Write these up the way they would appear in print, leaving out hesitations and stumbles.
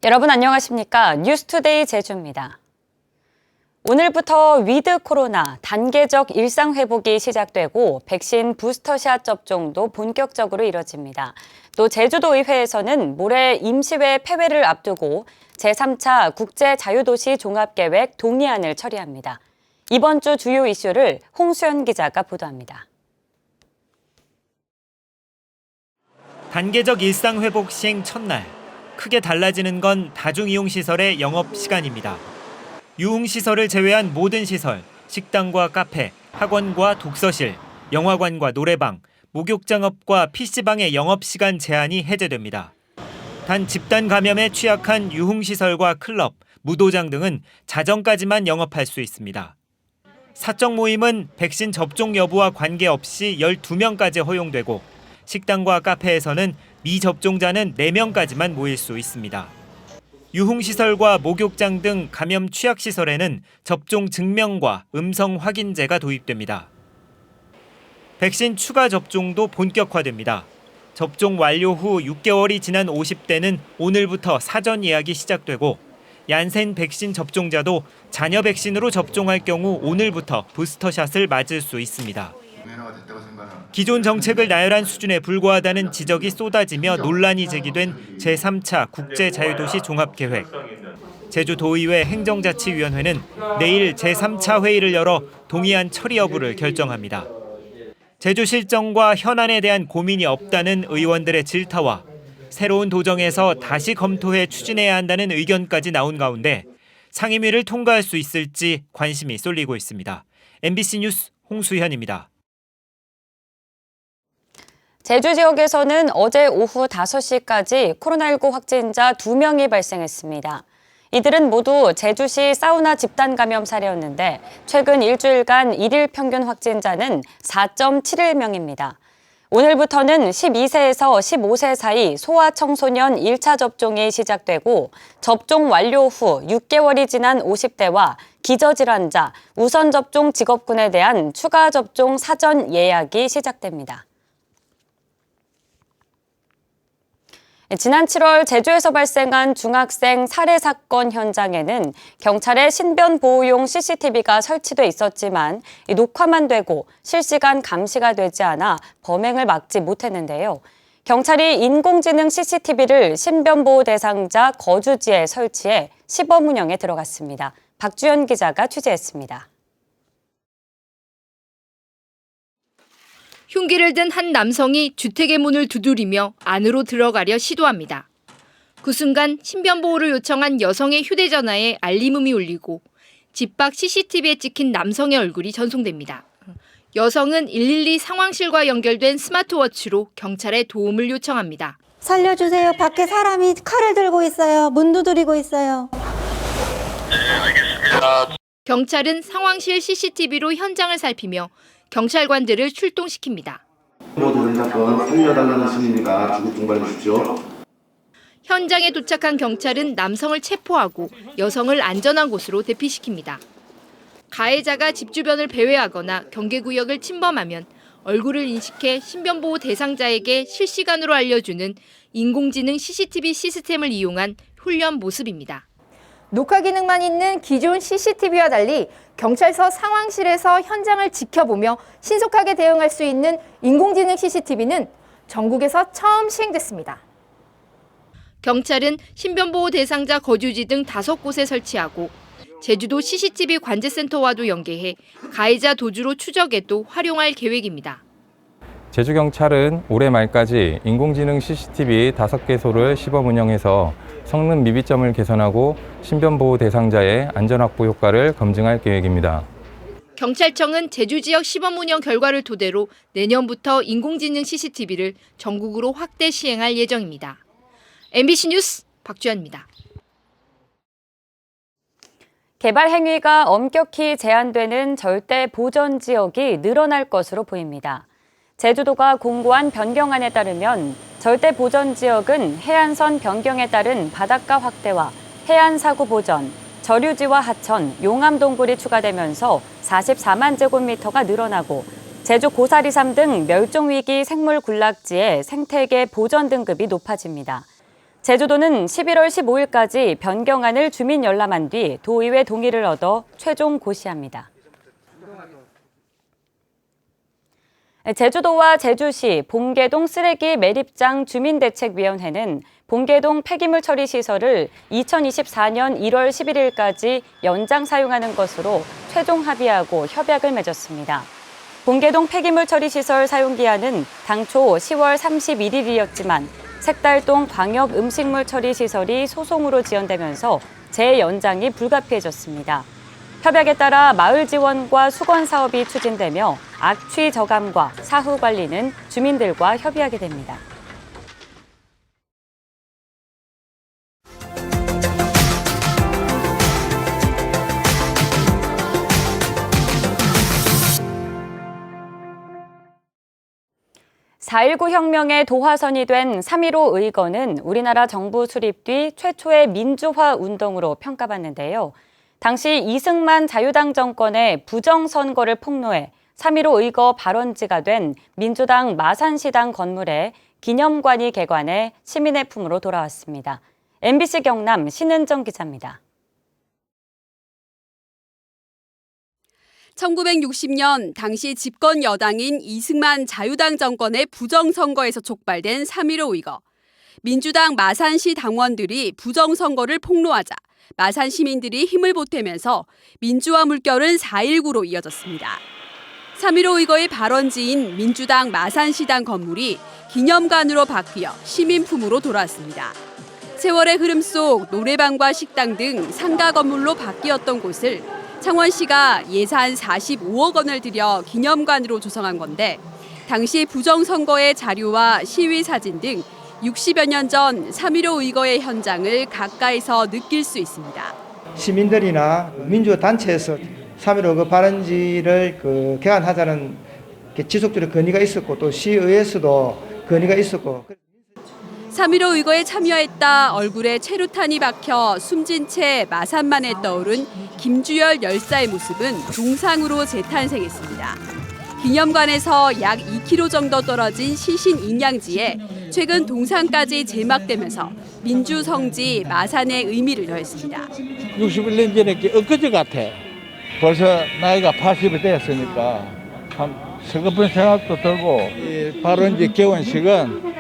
여러분 안녕하십니까? 뉴스투데이 제주입니다. 오늘부터 위드 코로나 단계적 일상 회복이 시작되고 백신 부스터샷 접종도 본격적으로 이뤄집니다. 또 제주도의회에서는 모레 임시회 폐회를 앞두고 제3차 국제자유도시 종합계획 동의안을 처리합니다. 이번 주 주요 이슈를 홍수연 기자가 보도합니다. 단계적 일상 회복 시행 첫날, 크게 달라지는 건 다중이용시설의 영업시간입니다. 유흥시설을 제외한 모든 시설, 식당과 카페, 학원과 독서실, 영화관과 노래방, 목욕장업과 PC방의 영업시간 제한이 해제됩니다. 단 집단 감염에 취약한 유흥시설과 클럽, 무도장 등은 자정까지만 영업할 수 있습니다. 사적 모임은 백신 접종 여부와 관계없이 12명까지 허용되고 식당과 카페에서는 미접종자는 4명까지만 모일 수 있습니다. 유흥시설과 목욕장 등 감염 취약시설에는 접종 증명과 음성 확인제가 도입됩니다. 백신 추가 접종도 본격화됩니다. 접종 완료 후 6개월이 지난 50대는 오늘부터 사전 예약이 시작되고 얀센 백신 접종자도 자녀 백신으로 접종할 경우 오늘부터 부스터샷을 맞을 수 있습니다. 기존 정책을 나열한 수준에 불과하다는 지적이 쏟아지며 논란이 제기된 제3차 국제자유도시 종합계획. 제주도의회 행정자치위원회는 내일 제3차 회의를 열어 동의안 처리 여부를 결정합니다. 제주 실정과 현안에 대한 고민이 없다는 의원들의 질타와 새로운 도정에서 다시 검토해 추진해야 한다는 의견까지 나온 가운데 상임위를 통과할 수 있을지 관심이 쏠리고 있습니다. MBC 뉴스 홍수현입니다. 제주 지역에서는 어제 오후 5시까지 코로나19 확진자 2명이 발생했습니다. 이들은 모두 제주시 사우나 집단 감염 사례였는데 최근 일주일간 일일 평균 확진자는 4.71명입니다. 오늘부터는 12세에서 15세 사이 소아청소년 1차 접종이 시작되고 접종 완료 후 6개월이 지난 50대와 기저질환자, 우선접종 직업군에 대한 추가 접종 사전 예약이 시작됩니다. 지난 7월 제주에서 발생한 중학생 살해 사건 현장에는 경찰의 신변 보호용 CCTV가 설치돼 있었지만 녹화만 되고 실시간 감시가 되지 않아 범행을 막지 못했는데요. 경찰이 인공지능 CCTV를 신변 보호 대상자 거주지에 설치해 시범 운영에 들어갔습니다. 박주연 기자가 취재했습니다. 흉기를 든 한 남성이 주택의 문을 두드리며 안으로 들어가려 시도합니다. 그 순간 신변보호를 요청한 여성의 휴대전화에 알림음이 울리고 집 밖 CCTV에 찍힌 남성의 얼굴이 전송됩니다. 여성은 112 상황실과 연결된 스마트워치로 경찰에 도움을 요청합니다. 살려주세요. 밖에 사람이 칼을 들고 있어요. 문 두드리고 있어요. 네, 알겠습니다. 경찰은 상황실 CCTV로 현장을 살피며 경찰관들을 출동시킵니다. 모든 사건 살려달라는 시민이가 주급 중발해 주십시오. 현장에 도착한 경찰은 남성을 체포하고 여성을 안전한 곳으로 대피시킵니다. 가해자가 집 주변을 배회하거나 경계구역을 침범하면 얼굴을 인식해 신변보호 대상자에게 실시간으로 알려주는 인공지능 CCTV 시스템을 이용한 훈련 모습입니다. 녹화 기능만 있는 기존 CCTV와 달리 경찰서 상황실에서 현장을 지켜보며 신속하게 대응할 수 있는 인공지능 CCTV는 전국에서 처음 시행됐습니다. 경찰은 신변보호 대상자 거주지 등 5곳에 설치하고 제주도 CCTV 관제센터와도 연계해 가해자 도주로 추적에도 활용할 계획입니다. 제주경찰은 올해 말까지 인공지능 CCTV 5개소를 시범 운영해서 성능 미비점을 개선하고 신변보호 대상자의 안전확보 효과를 검증할 계획입니다. 경찰청은 제주 지역 시범 운영 결과를 토대로 내년부터 인공지능 CCTV를 전국으로 확대 시행할 예정입니다. MBC 뉴스 박주연입니다. 개발 행위가 엄격히 제한되는 절대 보전 지역이 늘어날 것으로 보입니다. 제주도가 공고한 변경안에 따르면 절대 보전 지역은 해안선 변경에 따른 바닷가 확대와 해안 사고 보전, 저류지와 하천, 용암 동굴이 추가되면서 44만 제곱미터가 늘어나고 제주 고사리삼 등 멸종위기 생물 군락지의 생태계 보전 등급이 높아집니다. 제주도는 11월 15일까지 변경안을 주민 열람한 뒤 도의회 동의를 얻어 최종 고시합니다. 제주도와 제주시 봉계동 쓰레기 매립장 주민대책위원회는 봉계동 폐기물 처리 시설을 2024년 1월 11일까지 연장 사용하는 것으로 최종 합의하고 협약을 맺었습니다. 봉계동 폐기물 처리 시설 사용 기한은 당초 10월 31일이었지만 색달동 광역 음식물 처리 시설이 소송으로 지연되면서 재연장이 불가피해졌습니다. 협약에 따라 마을 지원과 수건 사업이 추진되며 악취 저감과 사후 관리는 주민들과 협의하게 됩니다. (4.19) 혁명의 도화선이 된 3.15 의거는 우리나라 정부 수립 뒤 최초의 민주화 운동으로 평가받는데요. 당시 이승만 자유당 정권의 부정선거를 폭로해 3.15 의거 발원지가 된 민주당 마산시당 건물에 기념관이 개관해 시민의 품으로 돌아왔습니다. MBC 경남 신은정 기자입니다. 1960년 당시 집권 여당인 이승만 자유당 정권의 부정선거에서 촉발된 3.15 의거. 민주당 마산시 당원들이 부정선거를 폭로하자 마산 시민들이 힘을 보태면서 민주화 물결은 4.19로 이어졌습니다. 3.15 의거의 발원지인 민주당 마산시당 건물이 기념관으로 바뀌어 시민 품으로 돌아왔습니다. 세월의 흐름 속 노래방과 식당 등 상가 건물로 바뀌었던 곳을 창원시가 예산 45억 원을 들여 기념관으로 조성한 건데 당시 부정선거의 자료와 시위 사진 등 60여 년 전 3.15 의거의 현장을 가까이서 느낄 수 있습니다. 시민들이나 민주단체에서 3.15 의거 발원지를 개관하자는 지속적으로 건의가 있었고 또 시의회에서도 건의가 있었고 3.15 의거에 참여했다 얼굴에 체류탄이 박혀 숨진 채 마산만에 떠오른 김주열 열사의 모습은 동상으로 재탄생했습니다. 기념관에서 약 2km 정도 떨어진 시신 인양지에 최근 동상까지 제막되면서 민주성지 마산의 의미를 더했습니다. 61년 전에 엊그제 같아. 벌써 나이가 80이 되었으니까 참 슬픈 생각도 들고 발원지 개원식은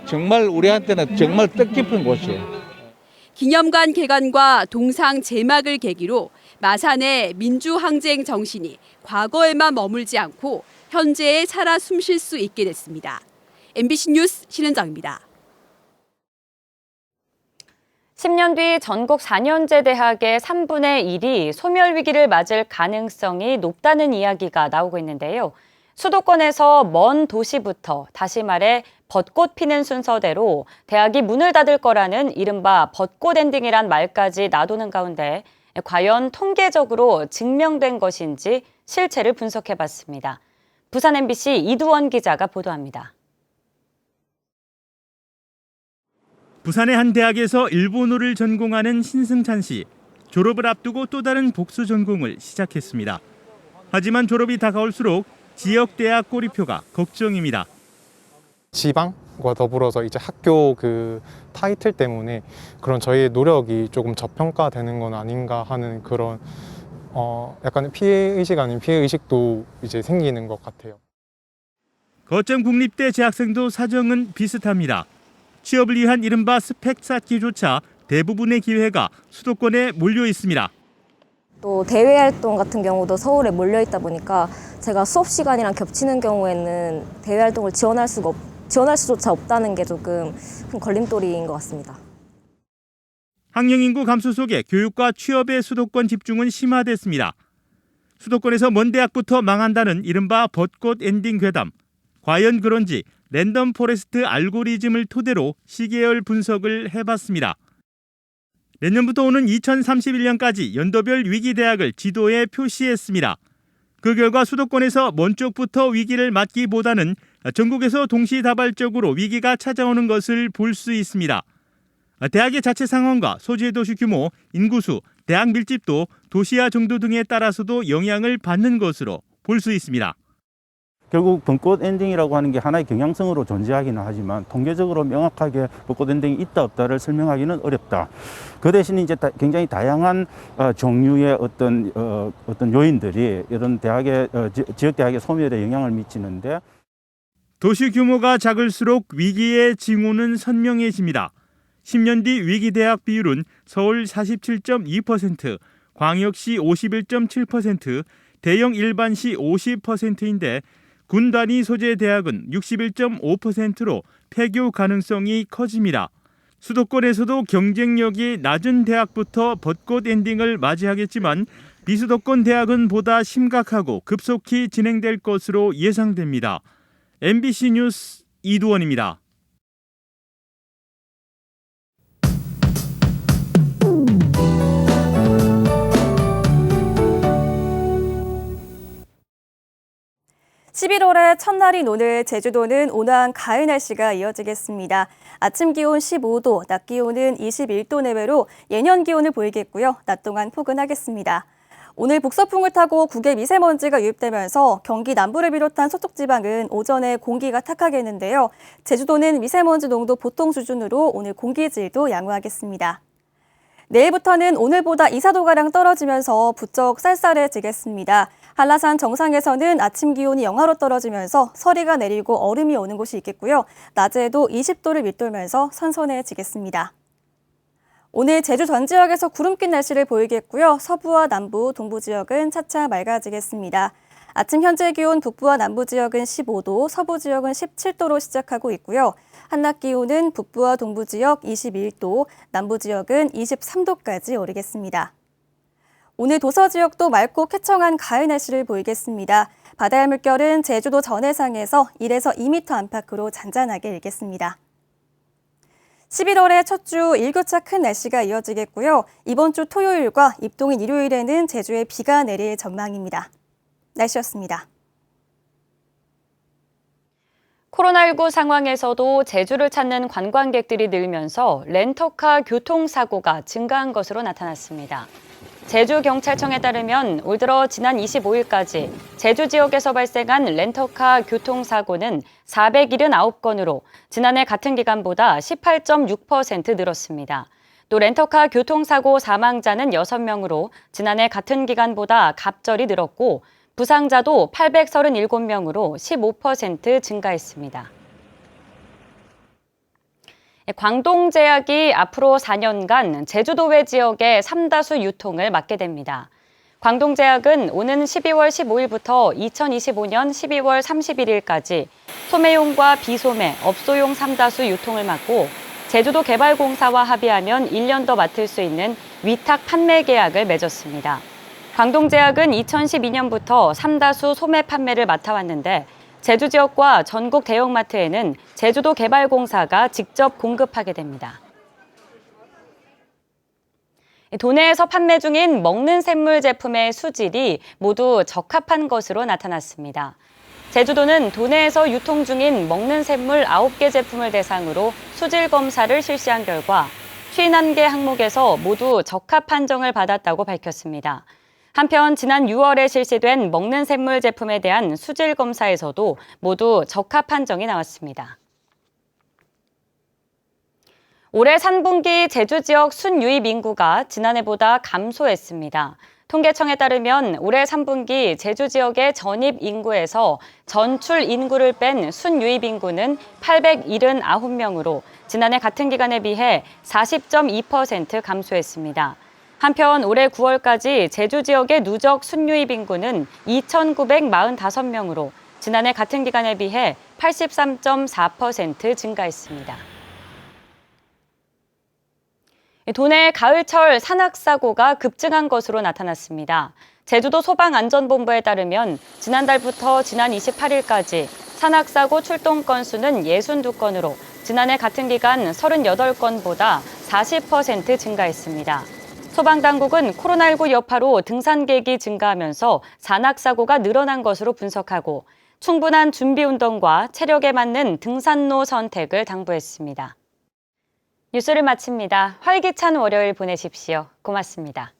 정말 우리한테는 정말 뜻깊은 곳이에요. 기념관 개관과 동상 제막을 계기로 마산의 민주항쟁 정신이 과거에만 머물지 않고 현재에 살아 숨쉴 수 있게 됐습니다. MBC 뉴스 신은정입니다. 10년 뒤 전국 4년제 대학의 3분의 1이 소멸 위기를 맞을 가능성이 높다는 이야기가 나오고 있는데요. 수도권에서 먼 도시부터 다시 말해 벚꽃 피는 순서대로 대학이 문을 닫을 거라는 이른바 벚꽃 엔딩이란 말까지 나도는 가운데 과연 통계적으로 증명된 것인지 실체를 분석해봤습니다. 부산 MBC 이두원 기자가 보도합니다. 부산의 한 대학에서 일본어를 전공하는 신승찬 씨. 졸업을 앞두고 또 다른 복수 전공을 시작했습니다. 하지만 졸업이 다가올수록 지역 대학 꼬리표가 걱정입니다. 지방과 더불어서 이제 학교 타이틀 때문에 그런 저희의 노력이 조금 저평가되는 건 아닌가 하는 그런 약간 피해 의식 아닌 피해 의식도 이제 생기는 것 같아요. 거점 국립대 재학생도 사정은 비슷합니다. 취업을 위한 이른바 스펙 쌓기조차 대부분의 기회가 수도권에 몰려 있습니다. 또 대외 활동 같은 경우도 서울에 몰려 있다 보니까 제가 수업 시간이랑 겹치는 경우에는 대외 활동을 지원할 수조차 없다는 게 조금 큰 걸림돌인 것 같습니다. 학령 인구 감소 속에 교육과 취업의 수도권 집중은 심화됐습니다. 수도권에서 먼 대학부터 망한다는 이른바 벚꽃 엔딩 괴담. 과연 그런지 랜덤 포레스트 알고리즘을 토대로 시계열 분석을 해봤습니다. 내년부터 오는 2031년까지 연도별 위기 대학을 지도에 표시했습니다. 그 결과 수도권에서 먼 쪽부터 위기를 맞기보다는 전국에서 동시다발적으로 위기가 찾아오는 것을 볼 수 있습니다. 대학의 자체 상황과 소재 도시 규모, 인구수, 대학 밀집도, 도시화 정도 등에 따라서도 영향을 받는 것으로 볼 수 있습니다. 결국 벚꽃 엔딩이라고 하는 게 하나의 경향성으로 존재하기는 하지만 통계적으로 명확하게 벚꽃 엔딩이 있다 없다를 설명하기는 어렵다. 그 대신 이제 굉장히 다양한 종류의 어떤 요인들이 이런 지역 대학의 소멸에 영향을 미치는데, 도시 규모가 작을수록 위기의 징후는 선명해집니다. 10년 뒤 위기 대학 비율은 서울 47.2%, 광역시 51.7%, 대형 일반시 50%인데 군 단위 소재 대학은 61.5%로 폐교 가능성이 커집니다. 수도권에서도 경쟁력이 낮은 대학부터 벚꽃 엔딩을 맞이하겠지만 비수도권 대학은 보다 심각하고 급속히 진행될 것으로 예상됩니다. MBC 뉴스 이두원입니다. (11월의) 첫날인 오늘 제주도는 온화한 가을 날씨가 이어지겠습니다. 아침 기온 15도, 낮 기온은 21도 내외로 예년 기온을 보이겠고요. 낮 동안 포근하겠습니다. 오늘 북서풍을 타고 국외 미세먼지가 유입되면서 경기 남부를 비롯한 서쪽 지방은 오전에 공기가 탁하겠는데요. 제주도는 미세먼지 농도 보통 수준으로 오늘 공기질도 양호하겠습니다. 내일부터는 오늘보다 2, 4도가량 떨어지면서 부쩍 쌀쌀해지겠습니다. 한라산 정상에서는 아침 기온이 영하로 떨어지면서 서리가 내리고 얼음이 오는 곳이 있겠고요. 낮에도 20도를 밑돌면서 선선해지겠습니다. 오늘 제주 전 지역에서 구름 낀 날씨를 보이겠고요. 서부와 남부, 동부 지역은 차차 맑아지겠습니다. 아침 현재 기온 북부와 남부 지역은 15도, 서부 지역은 17도로 시작하고 있고요. 한낮 기온은 북부와 동부 지역 21도, 남부 지역은 23도까지 오르겠습니다. 오늘 도서 지역도 맑고 쾌청한 가을 날씨를 보이겠습니다. 바다의 물결은 제주도 전해상에서 1에서 2m 안팎으로 잔잔하게 일겠습니다. 11월의 첫 주 일교차 큰 날씨가 이어지겠고요. 이번 주 토요일과 입동인 일요일에는 제주에 비가 내릴 전망입니다. 날씨였습니다. 코로나19 상황에서도 제주를 찾는 관광객들이 늘면서 렌터카 교통사고가 증가한 것으로 나타났습니다. 제주경찰청에 따르면 올 들어 지난 25일까지 제주 지역에서 발생한 렌터카 교통사고는 479건으로 지난해 같은 기간보다 18.6% 늘었습니다. 또 렌터카 교통사고 사망자는 6명으로 지난해 같은 기간보다 갑절이 늘었고 부상자도 837명으로 15% 증가했습니다. 광동제약이 앞으로 4년간 제주도 외 지역의 삼다수 유통을 맡게 됩니다. 광동제약은 오는 12월 15일부터 2025년 12월 31일까지 소매용과 비소매, 업소용 삼다수 유통을 맡고 제주도 개발공사와 합의하면 1년 더 맡을 수 있는 위탁 판매 계약을 맺었습니다. 광동제약은 2012년부터 삼다수 소매 판매를 맡아왔는데 제주 지역과 전국 대형마트에는 제주도 개발공사가 직접 공급하게 됩니다. 도내에서 판매 중인 먹는 샘물 제품의 수질이 모두 적합한 것으로 나타났습니다. 제주도는 도내에서 유통 중인 먹는 샘물 9개 제품을 대상으로 수질 검사를 실시한 결과 51개 항목에서 모두 적합 판정을 받았다고 밝혔습니다. 한편 지난 6월에 실시된 먹는 샘물 제품에 대한 수질 검사에서도 모두 적합 판정이 나왔습니다. 올해 3분기 제주 지역 순유입 인구가 지난해보다 감소했습니다. 통계청에 따르면 올해 3분기 제주 지역의 전입 인구에서 전출 인구를 뺀 순유입 인구는 879명으로 지난해 같은 기간에 비해 40.2% 감소했습니다. 한편 올해 9월까지 제주 지역의 누적 순유입 인구는 2,945명으로 지난해 같은 기간에 비해 83.4% 증가했습니다. 도내 가을철 산악사고가 급증한 것으로 나타났습니다. 제주도 소방안전본부에 따르면 지난달부터 지난 28일까지 산악사고 출동 건수는 62건으로 지난해 같은 기간 38건보다 40% 증가했습니다. 소방당국은 코로나19 여파로 등산객이 증가하면서 산악사고가 늘어난 것으로 분석하고 충분한 준비운동과 체력에 맞는 등산로 선택을 당부했습니다. 뉴스를 마칩니다. 활기찬 월요일 보내십시오. 고맙습니다.